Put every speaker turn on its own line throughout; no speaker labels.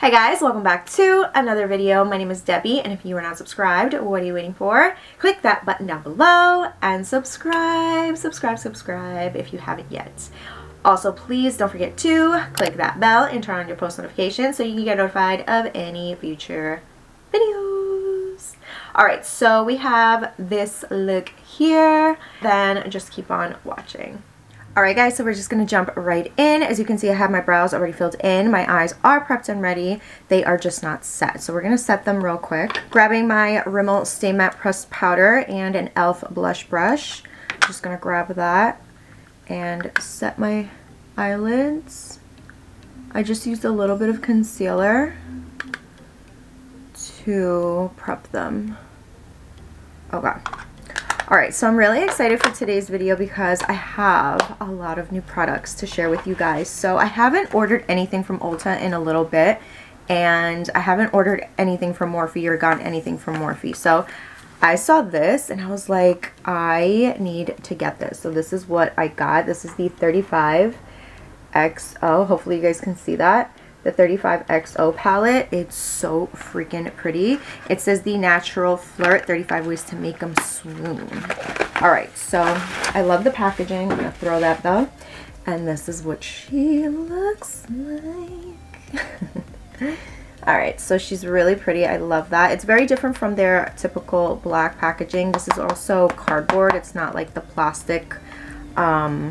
Hi guys, welcome back to another video. My name is Debbie, and if you are not subscribed, what are you waiting for? Click that button down below and subscribe if you haven't yet. Also, please don't forget to click that bell and turn on your post notifications so you can get notified of any future videos. Alright, so we have this look here, then just keep on watching. Alright guys, so we're just going to jump right in. As you can see, I have my brows already filled in. My eyes are prepped and ready. They are just not set. So we're going to set them real quick. Grabbing my Rimmel Stay Matte Pressed Powder and an e.l.f. blush brush. I'm just going to grab that and set my eyelids. I just used a little bit of concealer to prep them. Okay. Alright, so I'm really excited for today's video because I have a lot of new products to share with you guys. So I haven't ordered anything from Ulta in a little bit, and I haven't ordered anything from Morphe or gotten anything from Morphe. So I saw this and I was like, I need to get this. So this is what I got. This is the 35Xo. Hopefully you guys can see that. The 35Xo palette. It's so freaking pretty. It says the natural flirt 35 ways to make them swoon. Alright, so I love the packaging. I'm gonna throw that though. And this is what she looks like. Alright, so she's really pretty. I love that. It's very different from their typical black packaging. This is also cardboard. It's not like the plastic packaging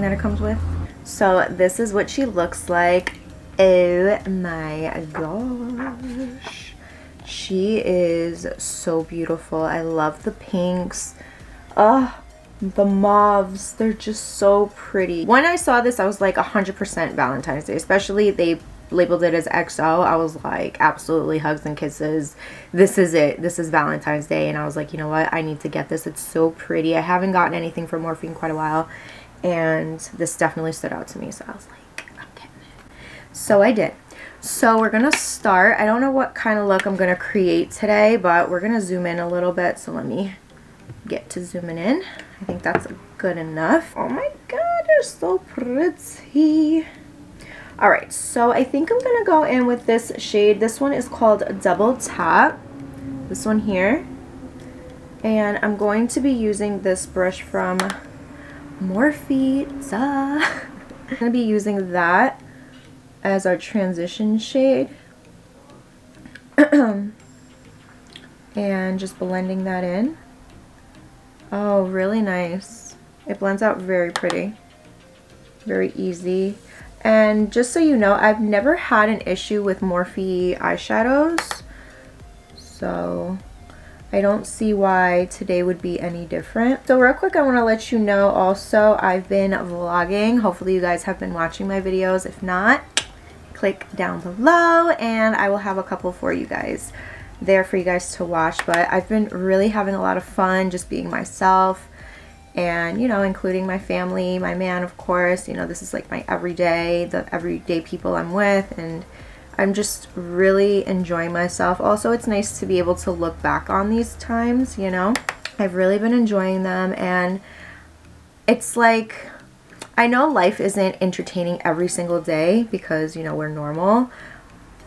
that it comes with. So this is what she looks like. Oh my gosh. She is so beautiful. I love the pinks. Oh, the mauves. They're just so pretty. When I saw this, I was like 100% Valentine's Day. Especially they labeled it as XO. I was like, absolutely hugs and kisses. This is it. This is Valentine's Day. And I was like, you know what? I need to get this. It's so pretty. I haven't gotten anything from Morphe in quite a while. And this definitely stood out to me, so I was like, I'm getting it. So I did. So we're gonna start. I don't know what kind of look I'm gonna create today, but we're gonna zoom in a little bit. So let me get to zooming in. I think that's good enough. Oh my god, you're so pretty. Alright, so I think I'm gonna go in with this shade. This one is called Double Tap. This one here. And I'm going to be using this brush from Morphe, duh. I'm going to be using that as our transition shade. And just blending that in. Oh, really nice. It blends out very pretty. Very easy. And just so you know, I've never had an issue with Morphe eyeshadows. So I don't see why today would be any different. So real quick, I want to let you know also, I've been vlogging. Hopefully you guys have been watching my videos. If not, click down below and I will have a couple for you guys there for you guys to watch. But I've been really having a lot of fun just being myself and, you know, including my family, my man, of course. You know, this is like my everyday, the everyday people I'm with, and I'm just really enjoying myself. Also, it's nice to be able to look back on these times, you know. I've really been enjoying them, and it's like, I know life isn't entertaining every single day because, you know, we're normal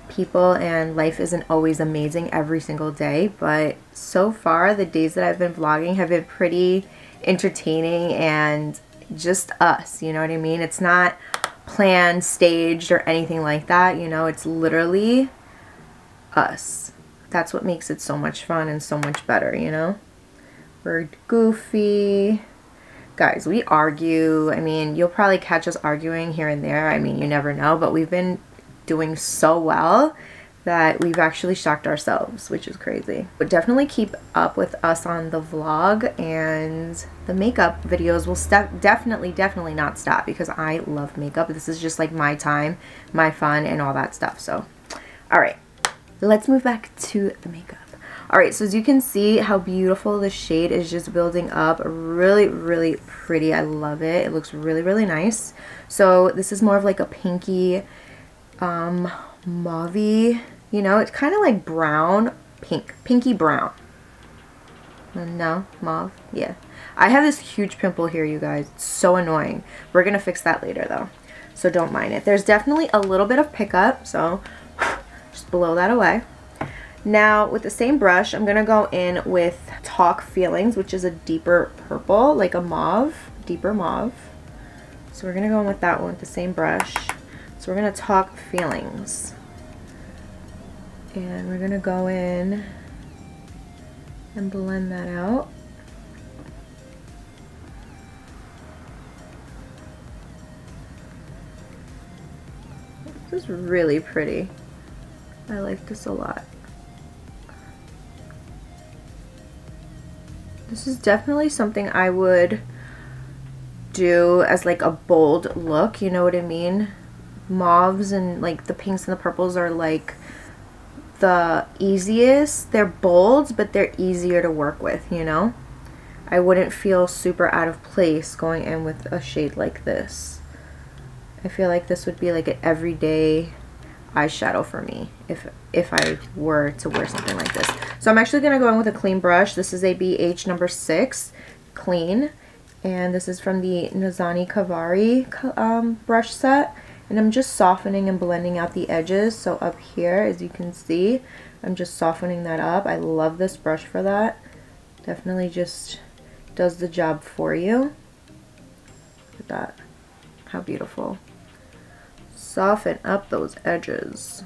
people and life isn't always amazing every single day, but so far the days that I've been vlogging have been pretty entertaining and just us, you know what I mean? It's not planned, staged, or anything like that, you know. It's literally us. That's what makes it so much fun and so much better, you know. We're goofy. Guys, we argue. I mean, you'll probably catch us arguing here and there. I mean, you never know, but we've been doing so well that we've actually shocked ourselves, which is crazy. But definitely keep up with us on the vlog, and the makeup videos will definitely not stop because I love makeup. This is just like my time, my fun, and all that stuff. So, alright, let's move back to the makeup. Alright, so as you can see how beautiful the shade is just building up. Really, really pretty. I love it. It looks really, really nice. So this is more of like a pinky, mauve-y, you know, it's kind of like brown, pinky brown. No, mauve, yeah. I have this huge pimple here, you guys. It's so annoying. We're gonna fix that later though. so don't mind it. There's definitely a little bit of pickup, so just blow that away. Now with the same brush, I'm gonna go in with Talk Feelings, which is a deeper purple, like a mauve, deeper mauve. So we're gonna go in with that one with the same brush. So we're gonna Talk Feelings. And we're gonna go in and blend that out. This is really pretty. I like this a lot. This is definitely something I would do as like a bold look, you know what I mean? Mauves and like the pinks and the purples are like the easiest. They're bold, but they're easier to work with, you know? I wouldn't feel super out of place going in with a shade like this. I feel like this would be like an everyday eyeshadow for me if I were to wear something like this. So I'm actually going to go in with a clean brush. This is a BH number 6 clean, and this is from the Nazani Kavari brush set, and I'm just softening and blending out the edges. So up here, as you can see, I'm just softening that up. I love this brush for that. Definitely just does the job for you. Look at that. How beautiful. Soften up those edges.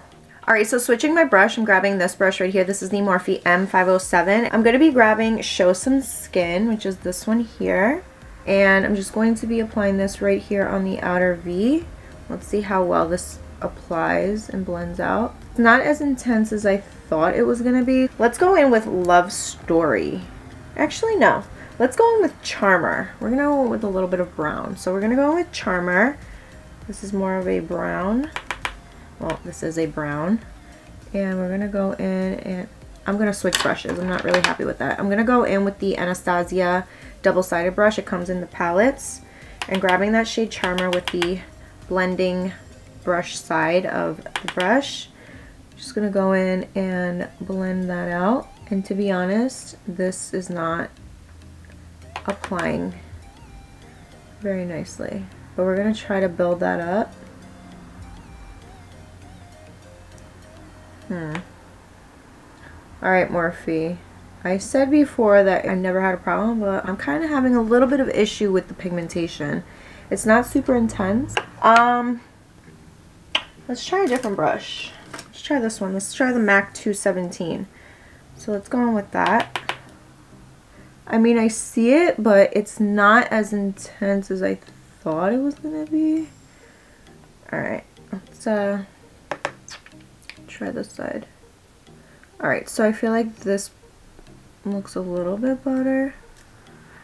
Alright, so switching my brush, I'm grabbing this brush right here. This is the Morphe M507. I'm going to be grabbing Show Some Skin, which is this one here. And I'm just going to be applying this right here on the outer V. Let's see how well this applies and blends out. It's not as intense as I thought it was going to be. Let's go in with Love Story. Actually, no. Let's go in with Charmer. We're going to go with a little bit of brown. So we're going to go in with Charmer. This is more of a brown. Well, this is a brown. And we're going to go in and I'm going to switch brushes. I'm not really happy with that. I'm going to go in with the Anastasia double-sided brush. It comes in the palettes. And grabbing that shade Charmer with the blending brush side of the brush. Just going to go in and blend that out. And to be honest, this is not applying very nicely. But we're going to try to build that up. Alright, Morphe. I said before that I never had a problem, but I'm kind of having a little bit of issue with the pigmentation. It's not super intense. Let's try a different brush. Let's try this one. Let's try the MAC 217. So let's go on with that. I mean, I see it, but it's not as intense as I thought it was gonna be. Alright, let's try this side. Alright, so I feel like this looks a little bit better.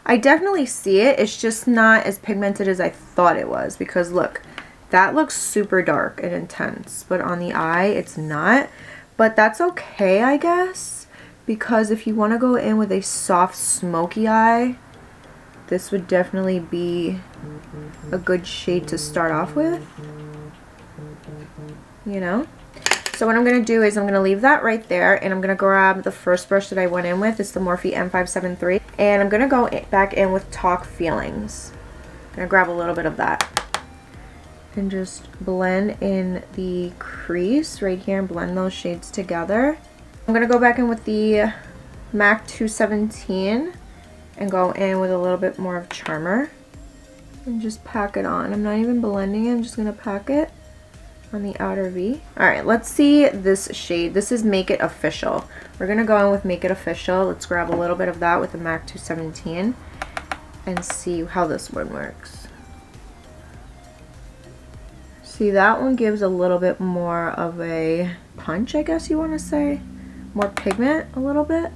I definitely see it. It's just not as pigmented as I thought it was, because look, that looks super dark and intense, but on the eye it's not. But that's okay, I guess, because if you want to go in with a soft smoky eye, this would definitely be a good shade to start off with, you know? So what I'm going to do is I'm going to leave that right there, and I'm going to grab the first brush that I went in with. It's the Morphe M573, and I'm going to go back in with Talk Feelings. I'm going to grab a little bit of that and just blend in the crease right here and blend those shades together. I'm going to go back in with the MAC 217 and go in with a little bit more of Charmer and just pack it on. I'm not even blending it, I'm just going to pack it on the outer V. Alright, let's see this shade. This is Make It Official. We're going to go in with Make It Official. Let's grab a little bit of that with the MAC 217 and see how this one works. See, that one gives a little bit more of a punch, I guess you want to say. More pigment a little bit.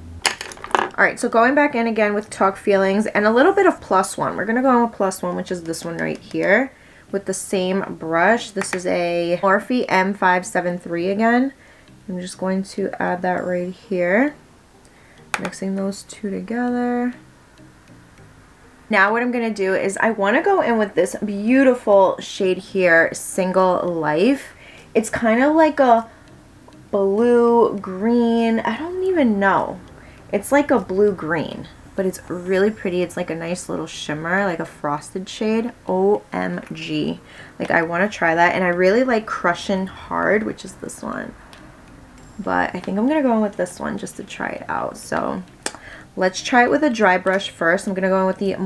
Alright, so going back in again with Talk Feelings and a little bit of Plus One. We're going to go in with Plus One, which is this one right here, with the same brush. This is a Morphe M573 again. I'm just going to add that right here. Mixing those two together. Now what I'm going to do is I want to go in with this beautiful shade here, Single Life. It's kind of like a blue green. I don't even know. It's like a blue green. but it's really pretty. It's like a nice little shimmer, like a frosted shade. OMG. Like, I want to try that. And I really like Crushin' Hard, which is this one. But I think I'm going to go in with this one just to try it out. So let's try it with a dry brush first. I'm going to go in with the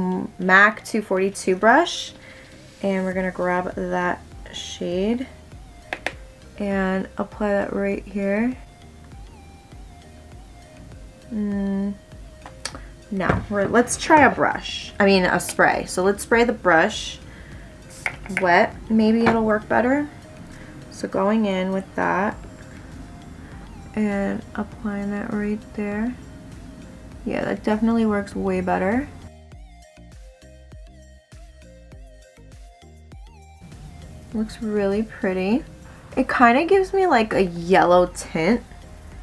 MAC 242 brush. And we're going to grab that shade and apply that right here. Now, let's try a brush. I mean, a spray. So let's spray the brush wet. Maybe it'll work better. So going in with that and applying that right there. Yeah, that definitely works way better. Looks really pretty. It kind of gives me like a yellow tint.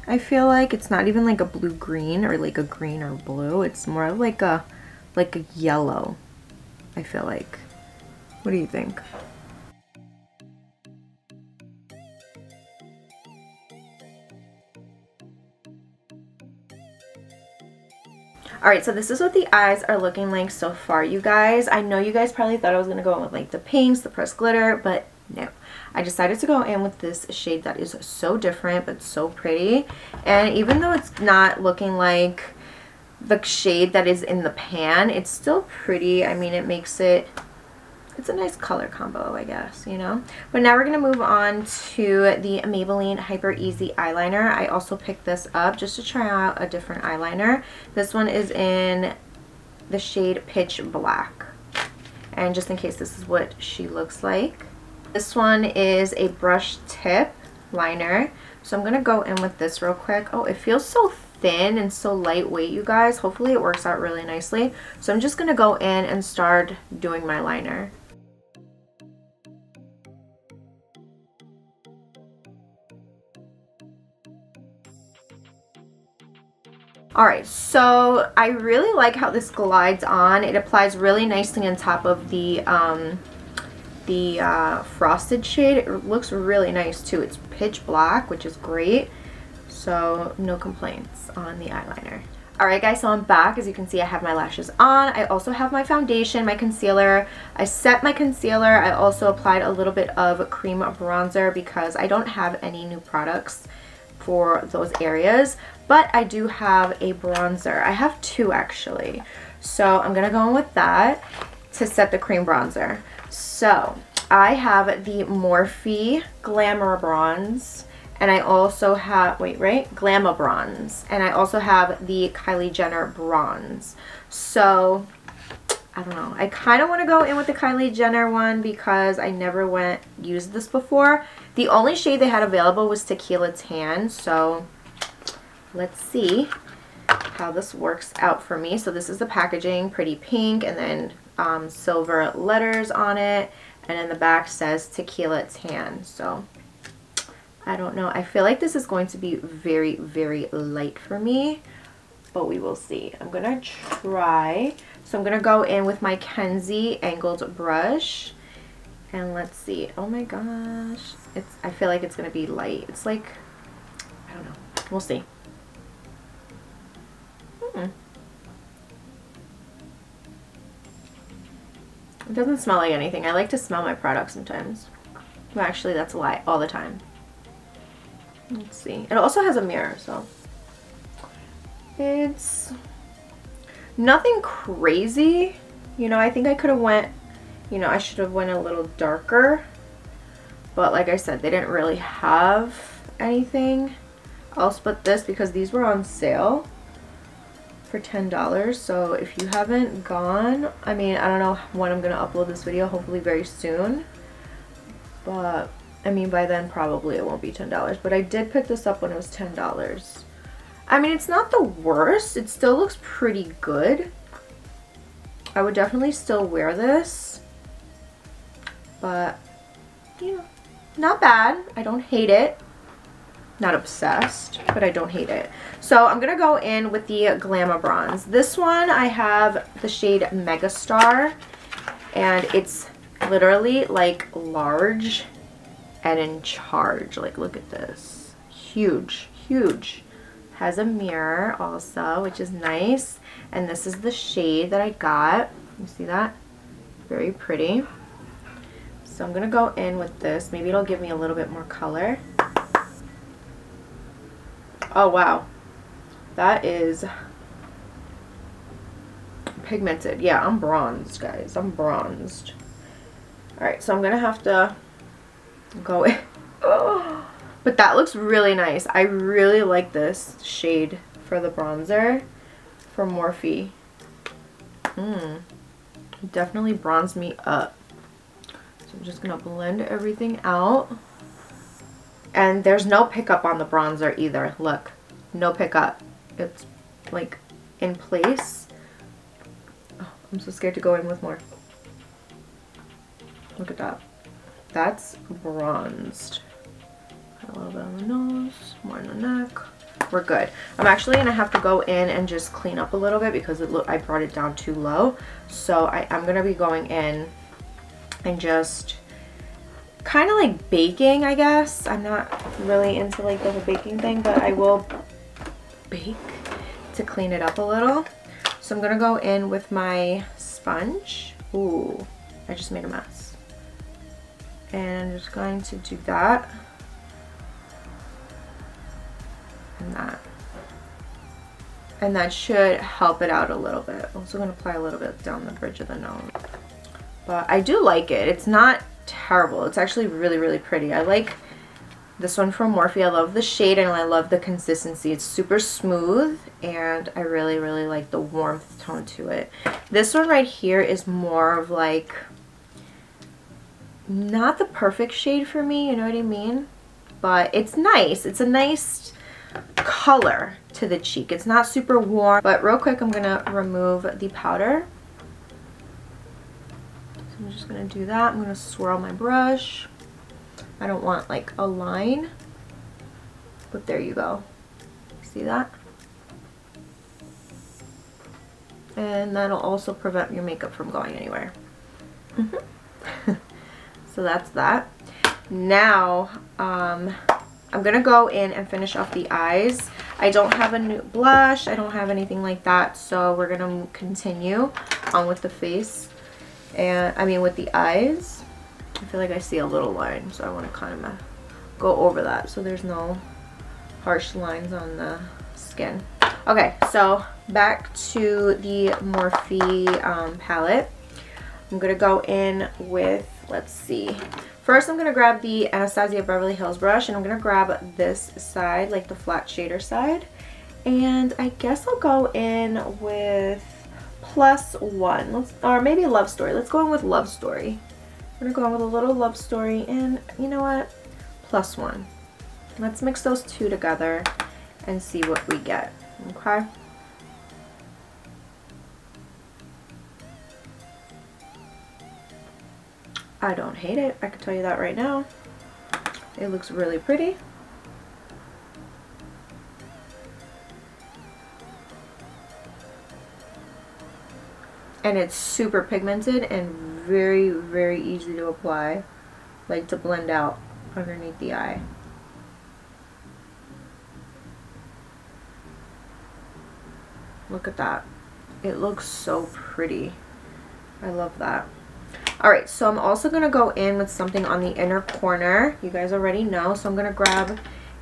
I feel like it's not even like a blue-green or like a green or blue. It's more like a yellow, I feel like. What do you think? Alright, so this is what the eyes are looking like so far, you guys. I know you guys probably thought I was going to go in with like the pinks, the pressed glitter, but no. I decided to go in with this shade that is so different but so pretty. And even though it's not looking like the shade that is in the pan, it's still pretty. I mean, it makes it, it's a nice color combo, I guess, you know. But now we're going to move on to the Maybelline Hyper Easy eyeliner. I also picked this up just to try out a different eyeliner. This one is in the shade Pitch Black. And just in case this is what she looks like. This one is a brush tip liner. So I'm going to go in with this real quick. Oh, it feels so thin and so lightweight, you guys. Hopefully it works out really nicely. So I'm just going to go in and start doing my liner. Alright, so I really like how this glides on. It applies really nicely on top of the frosted shade. It looks really nice too. It's pitch black, which is great. So no complaints on the eyeliner. Alright guys, so I'm back. As you can see, I have my lashes on. I also have my foundation, my concealer. I set my concealer. I also applied a little bit of cream bronzer because I don't have any new products for those areas. But I do have a bronzer. I have two actually. So I'm going to go in with that to set the cream bronzer. So I have the Morphe Glamour Bronze, and I also have, Glamour Bronze, and I also have the Kylie Jenner Bronze. So I don't know. I kind of want to go in with the Kylie Jenner one because I never used this before. The only shade they had available was Tequila Tan, so let's see how this works out for me. So this is the packaging, pretty pink, and then silver letters on it, and in the back says Tequila Tan. So I don't know. I feel like this is going to be very, very light for me, but we will see. I'm gonna try. So I'm gonna go in with my Kenzie angled brush, and let's see. Oh my gosh, I feel like it's gonna be light. It's like, I don't know. We'll see. It doesn't smell like anything. I like to smell my products sometimes. Well, actually, that's a lie. All the time. Let's see. It also has a mirror, so it's nothing crazy. You know, I think I could have went, you know, I should have went a little darker. But like I said, they didn't really have anything else but this because these were on sale for $10. So if you haven't gone, I mean, I don't know when I'm gonna upload this video, hopefully very soon, but I mean by then probably it won't be $10, but I did pick this up when it was $10. I mean, it's not the worst. It still looks pretty good. I would definitely still wear this, but you know, not bad. I don't hate it. Not obsessed, but I don't hate it. So I'm gonna go in with the Glamour Bronze. This one I have the shade Megastar, and it's literally like large and in charge. Like, look at this. Huge, huge. Has a mirror also, which is nice. And this is the shade that I got. You see that? Very pretty. So I'm gonna go in with this. Maybe it'll give me a little bit more color. Oh wow, that is pigmented. Yeah, I'm bronzed, guys. I'm bronzed. All right, so I'm gonna have to go in. Oh, but that looks really nice. I really like this shade for the bronzer from Morphe. Definitely bronzed me up. So I'm just gonna blend everything out. And there's no pickup on the bronzer either. Look, no pickup. It's like in place. Oh, I'm so scared to go in with more. Look at that. That's bronzed. Got a little bit on the nose, more on the neck. We're good. I'm actually gonna have to go in and just clean up a little bit because I brought it down too low. So I'm gonna be going in and just kind of like baking, I guess. I'm not really into like the whole baking thing, but I will bake to clean it up a little. So I'm gonna go in with my sponge. Ooh, I just made a mess. And I'm just going to do that. And that. And that should help it out a little bit. I'm also gonna apply a little bit down the bridge of the nose. But I do like it. It's not terrible. It's actually really, really pretty. I like this one from Morphe. I love the shade and I love the consistency. It's super smooth and I really, really like the warmth tone to it. This one right here is more of like, not the perfect shade for me, you know what I mean? But it's nice. It's a nice color to the cheek. It's not super warm. But real quick, I'm gonna remove the powder. I'm just going to do that. I'm going to swirl my brush. I don't want like a line, but there you go. See that? And that'll also prevent your makeup from going anywhere. So that's that. Now, I'm going to go in and finish off the eyes. I don't have a new blush. I don't have anything like that. So we're going to continue on with the face. And I mean with the eyes. I feel like I see a little line, so I want to kind of go over that so there's no harsh lines on the skin. Okay, so back to the Morphe palette. I'm gonna go in with, let's see, first I'm gonna grab the Anastasia Beverly Hills brush and I'm gonna grab this side, like the flat shader side, and I guess I'll go in with +1, or maybe Love Story. Let's go in with Love Story. I'm gonna go in with a little Love Story, and you know what? +1. Let's mix those two together and see what we get. Okay. I don't hate it. I can tell you that right now. It looks really pretty. And it's super pigmented and very, very easy to apply, like to blend out underneath the eye. Look at that. It looks so pretty. I love that. Alright, so I'm also going to go in with something on the inner corner. You guys already know. So I'm going to grab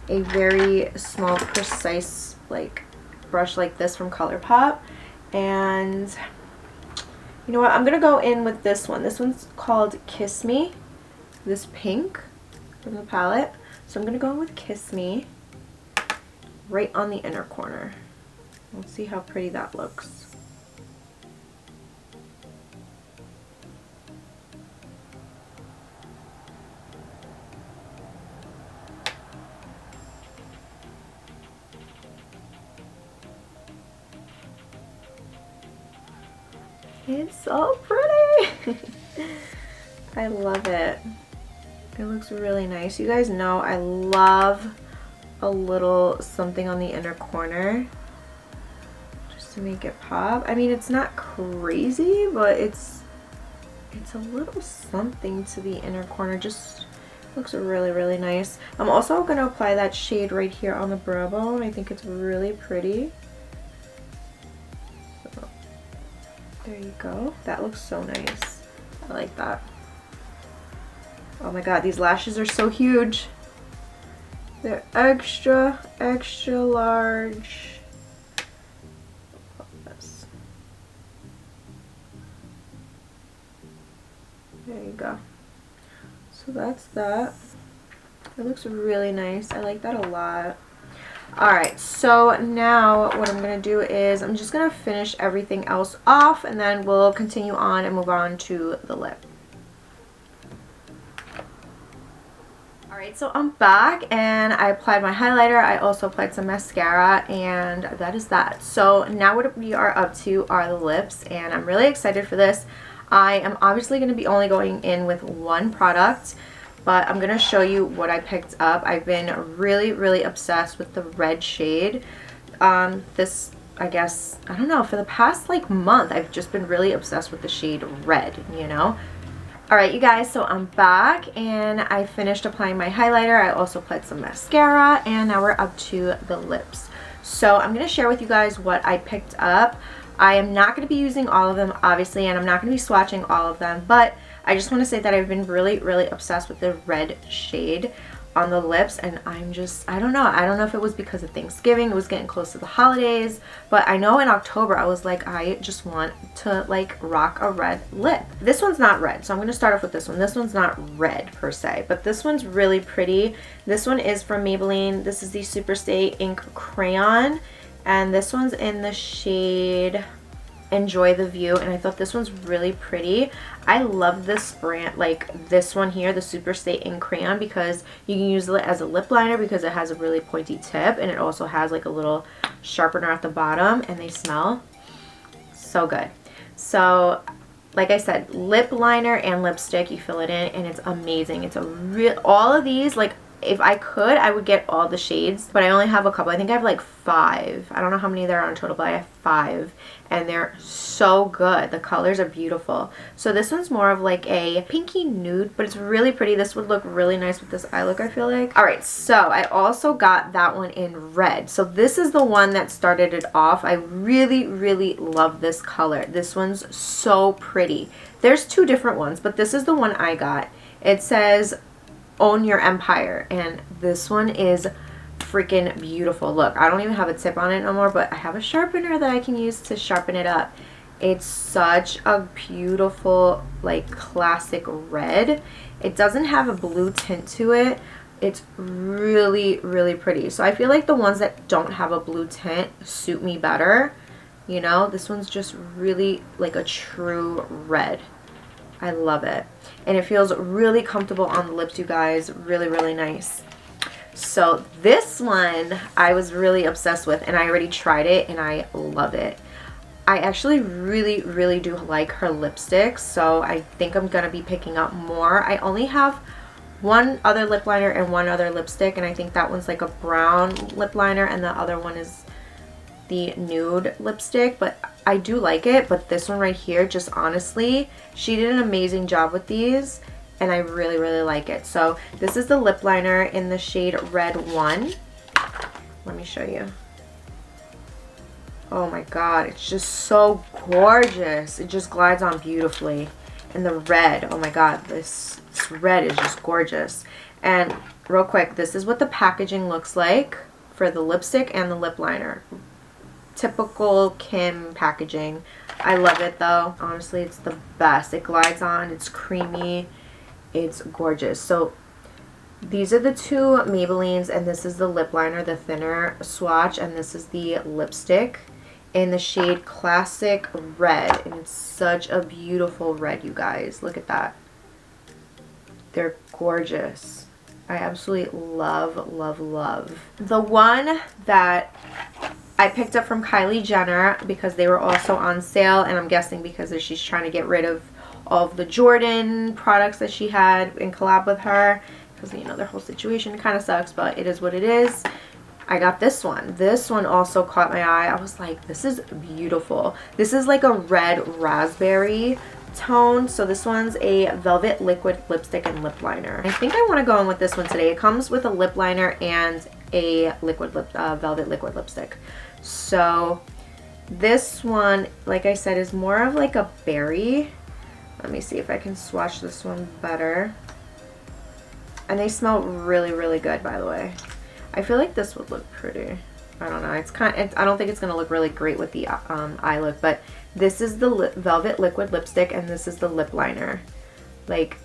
a very small, precise like brush like this from ColourPop. And you know what? I'm going to go in with this one. This one's called Kiss Me. This pink from the palette. So I'm going to go in with Kiss Me right on the inner corner. Let's see how pretty that looks. It's so pretty. I love it. It looks really nice. You guys know I love a little something on the inner corner just to make it pop. I mean, it's not crazy, but it's a little something to the inner corner. Just Looks really, really nice. I'm also going to apply that shade right here on the brow bone. I think it's really pretty. So, there you go. That looks so nice. I like that. Oh my god, these lashes are so huge. They're extra, extra large. There you go. So that's that. It looks really nice. I like that a lot. Alright, so now what I'm going to do is I'm just going to finish everything else off, and then we'll continue on and move on to the lip. Alright, so I'm back and I applied my highlighter. I also applied some mascara, and that is that. So now what we are up to are the lips, and I'm really excited for this. I am obviously going to be only going in with one product, but I'm going to show you what I picked up. I've been really, really obsessed with the red shade. This, I guess, I don't know, for the past like month, I've just been really obsessed with the shade red, you know? Alright, you guys, so I'm back and I finished applying my highlighter. I also applied some mascara, and now we're up to the lips. So I'm going to share with you guys what I picked up. I am not going to be using all of them, obviously, and I'm not going to be swatching all of them, but I just want to say that I've been really, really obsessed with the red shade on the lips, and I'm just, I don't know if it was because of Thanksgiving, it was getting close to the holidays, but I know in October I was like, I just want to like rock a red lip. This one's not red, so I'm going to start off with this one. This one's not red per se, but this one's really pretty. This one is from Maybelline. This is the Superstay Ink Crayon, and this one's in the shade Enjoy the View, and I thought this one's really pretty. I love this brand, like this one here, the Superstay Ink Crayon, because you can use it as a lip liner because it has a really pointy tip, and it also has like a little sharpener at the bottom, and they smell so good. So like I said, lip liner and lipstick, you fill it in and it's amazing. It's a real, all of these, like if I could, I would get all the shades, but I only have a couple. I think I have like 5. I don't know how many there are in total, but I have 5, and they're so good. The colors are beautiful. So this one's more of like a pinky nude, but it's really pretty. This would look really nice with this eye look, I feel like. All right, so I also got that one in red. So this is the one that started it off. I really, really love this color. This one's so pretty. There's 2 different ones, but this is the one I got. It says Own Your Empire, and this one is freaking beautiful. Look, I don't even have a tip on it no more, but I have a sharpener that I can use to sharpen it up. It's such a beautiful, like, classic red. It doesn't have a blue tint to it. It's really, really pretty. So I feel like the ones that don't have a blue tint suit me better. You know, this one's just really like a true red. I love it. And it feels really comfortable on the lips, you guys. Really, really nice. So this one I was really obsessed with, and I already tried it and I love it. I actually really, really do like her lipsticks, so I think I'm going to be picking up more. I only have one other lip liner and one other lipstick, and I think that one's like a brown lip liner and the other one is the nude lipstick, but I do like it. But this one right here, just honestly, she did an amazing job with these, and I really, really like it. So this is the lip liner in the shade Red 1. Let me show you. Oh my god, it's just so gorgeous. It just glides on beautifully. And the red, oh my god, this red is just gorgeous. And real quick, this is what the packaging looks like for the lipstick and the lip liner. Typical Kim packaging. I love it though. Honestly, it's the best. It glides on, it's creamy, it's gorgeous. So these are the 2 Maybellines, and this is the lip liner, the thinner swatch, and this is the lipstick in the shade Classic Red, and it's such a beautiful red, you guys. Look at that. They're gorgeous. I absolutely love, love, love. The one that I picked up from Kylie Jenner because they were also on sale, and I'm guessing because she's trying to get rid of all of the Jordan products that she had in collab with her, because, you know, their whole situation kind of sucks, but it is what it is. I got this one. This one also caught my eye. I was like, this is beautiful. This is like a red raspberry tone. So this one's a Velvet Liquid Lipstick and Lip Liner. I think I want to go in with this one today. It comes with a lip liner and a Velvet Liquid Lipstick. So this one, like I said, is more of like a berry. Let me see if I can swatch this one better. And they smell really, really good, by the way. I feel like this would look pretty. I don't know. I don't think it's going to look really great with the eye look, but this is the Velvet Liquid Lipstick and this is the lip liner. Like,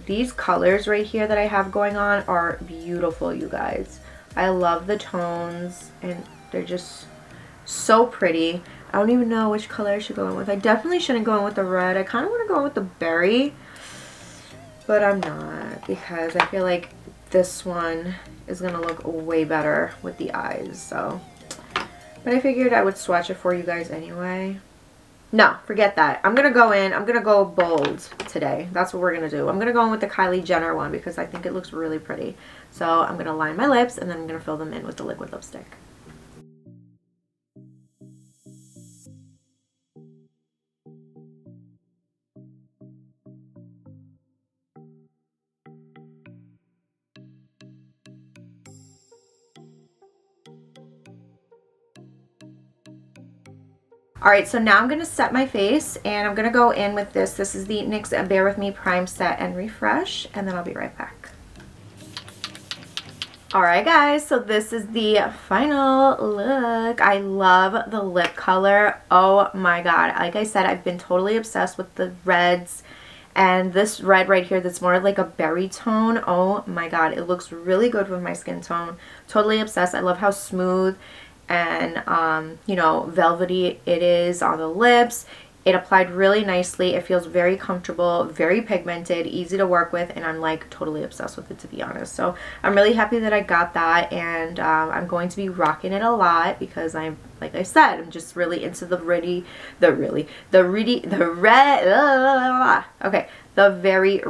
these colors right here that I have going on are beautiful, you guys. I love the tones and they're just so pretty. I don't even know which color I should go in with. I definitely shouldn't go in with the red. I kind of want to go in with the berry, but I'm not, because I feel like this one is going to look way better with the eyes. So, but I figured I would swatch it for you guys anyway. No, forget that. I'm going to go bold today. That's what we're going to do. I'm going to go in with the Kylie Jenner one because I think it looks really pretty. So I'm going to line my lips and then I'm going to fill them in with the liquid lipstick. Alright, so now I'm going to set my face and I'm going to go in with this. This is the NYX Bear With Me Prime Set and Refresh, and then I'll be right back. Alright guys, so this is the final look. I love the lip color. Oh my god. Like I said, I've been totally obsessed with the reds. And this red right here that's more like a berry tone. Oh my god, it looks really good with my skin tone. Totally obsessed. I love how smooth and you know, velvety it is on the lips. It applied really nicely. It feels very comfortable, very pigmented, easy to work with, and I'm like totally obsessed with it, to be honest. So I'm really happy that I got that, and I'm going to be rocking it a lot because I'm, like I said, I'm just really into the very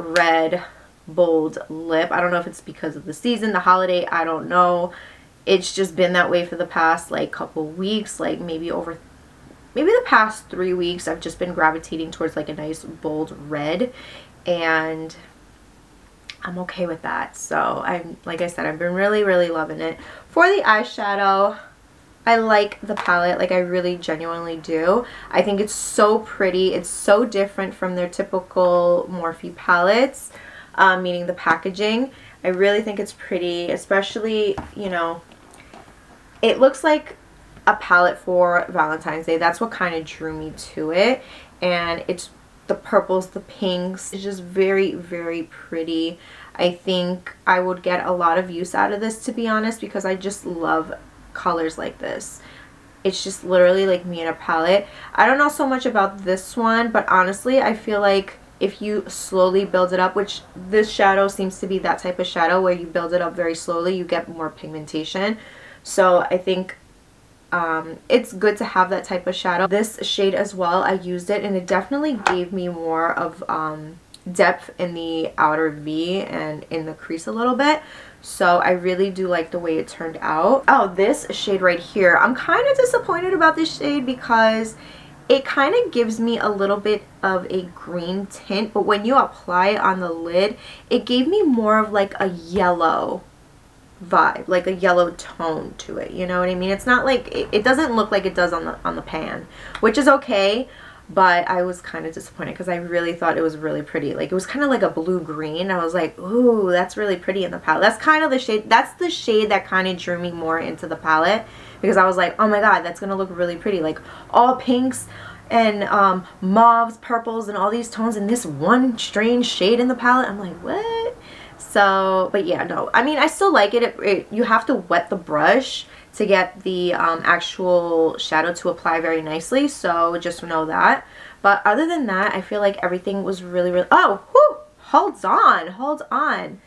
red bold lip. I don't know if it's because of the season, the holiday, I don't know. It's just been that way for the past like couple weeks, like maybe the past 3 weeks. I've just been gravitating towards like a nice bold red, and I'm okay with that. So I'm, like I said, I've been really, really loving it. For the eyeshadow, I like the palette, like I really genuinely do. I think it's so pretty. It's so different from their typical Morphe palettes, meaning the packaging. I really think it's pretty, especially, you know, it looks like a palette for Valentine's Day. That's what kind of drew me to it. And it's the purples, the pinks. It's just very, very pretty. I think I would get a lot of use out of this, to be honest, because I just love colors like this. It's just literally like me in a palette. I don't know so much about this one, but honestly, I feel like if you slowly build it up, which this shadow seems to be that type of shadow where you build it up very slowly, you get more pigmentation. So I think it's good to have that type of shadow. This shade as well, I used it and it definitely gave me more of depth in the outer V and in the crease a little bit. So I really do like the way it turned out. Oh, this shade right here. I'm kind of disappointed about this shade because it kind of gives me a little bit of a green tint, but when you apply it on the lid, it gave me more of like a yellow vibe, like a yellow tone to it, you know what I mean? It's not like, it doesn't look like it does on the pan, which is okay, but I was kind of disappointed because I really thought it was really pretty. Like, it was kind of like a blue-green. I was like, ooh, that's really pretty in the palette. That's kind of the shade, that's the shade that kind of drew me more into the palette, because I was like, oh my god, that's gonna look really pretty. Like, all pinks and mauves, purples, and all these tones in this one strange shade in the palette. I'm like, what? So, but yeah, no, I mean, I still like it. You have to wet the brush to get the actual shadow to apply very nicely, so just know that. But other than that, I feel like everything was really, really, oh, whew, hold on.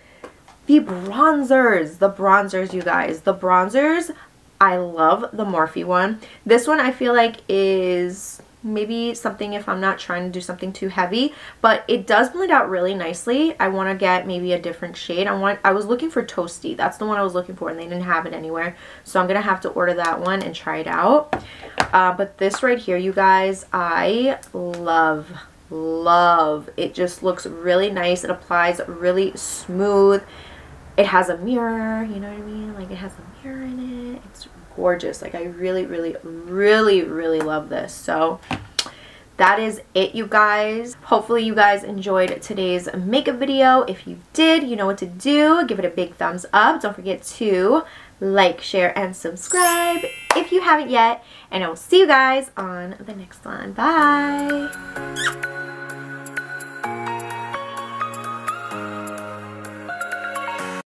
The bronzers, you guys, the bronzers, I love the Morphe one. This one I feel like is maybe something if I'm not trying to do something too heavy, but it does blend out really nicely. I want to get maybe a different shade. I was looking for Toasty. That's the one I was looking for, and they didn't have it anywhere, so I'm gonna have to order that one and try it out. But this right here, you guys, I love love. It just looks really nice. It applies really smooth. It has a mirror, you know what I mean? Like, it has a mirror in it. It's gorgeous. Like, I really, really, really, really love this. So that is it, you guys. Hopefully you guys enjoyed today's makeup video. If you did, you know what to do. Give it a big thumbs up. Don't forget to like, share, and subscribe if you haven't yet. And I will see you guys on the next one. Bye.